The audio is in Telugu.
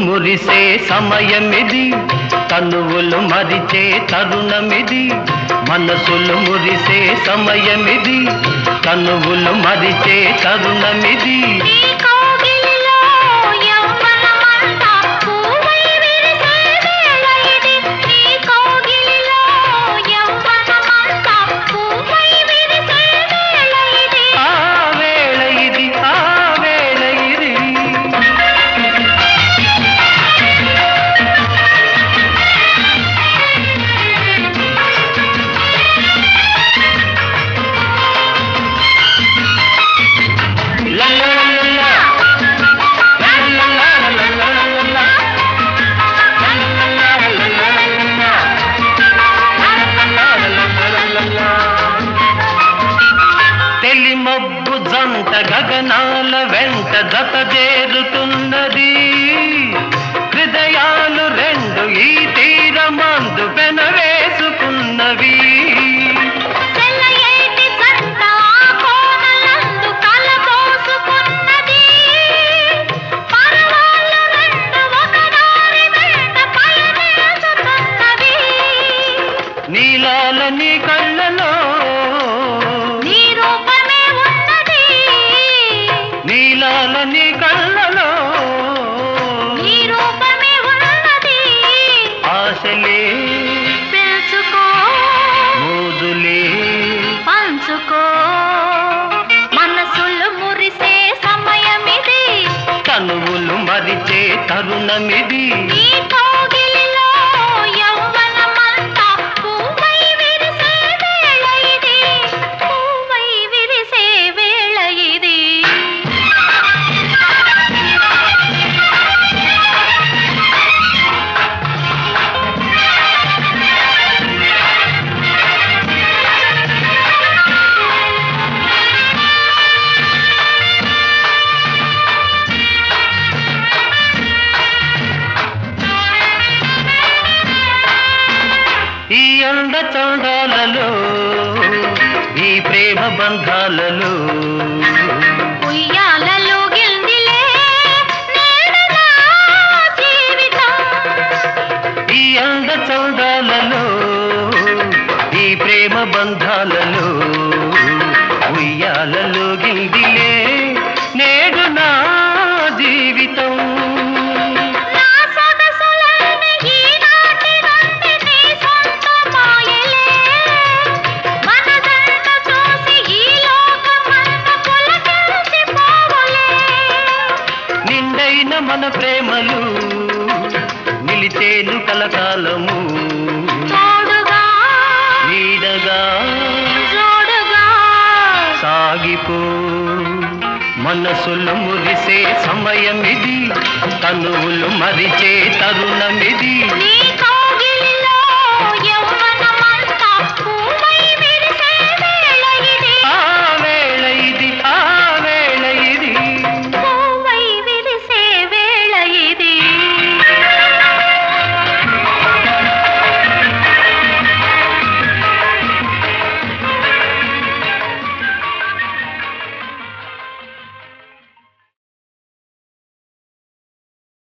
మురిసే సమయమిది, తనువులు మరిచే తరుణమిది. మనసులు మురిసే సమయమిది, తనువులు మరిచే తరుణమిది. మబ్బు జంట గగనాల వెంట జత చేరుతున్నది. హృదయాలు రెండు ఈ తీరమందు పెనవేసుకున్నవి. నీలాల నీ కళ్ళలో నీ కళ్ళలో నీ రూపమే ఉన్నది. ఆశలే పెంచుకో, మోజులే పంచుకో. మనసులు మురిసే సమయమిది, తనువులు మరిచే తరుణమిది. ఈ అండ చండాలలో, ఈ ప్రేమ బంధాలలో, ఉయ్యాలలో గిల్దిలే నేడలా జీవితం. ఈ అండ చండాలలో, ఈ ప్రేమ బంధాలలో, ఉయ్యాలలో గిల్దిలే నేడు నా జీవితం. మన ప్రేమలు నిలిచేను కలకాలము. తోడుగా నీడగా జోడుగా సాగిపో. మనసులు మురిసే సమయమిది, తనువులు మరిచే తరుణమిది.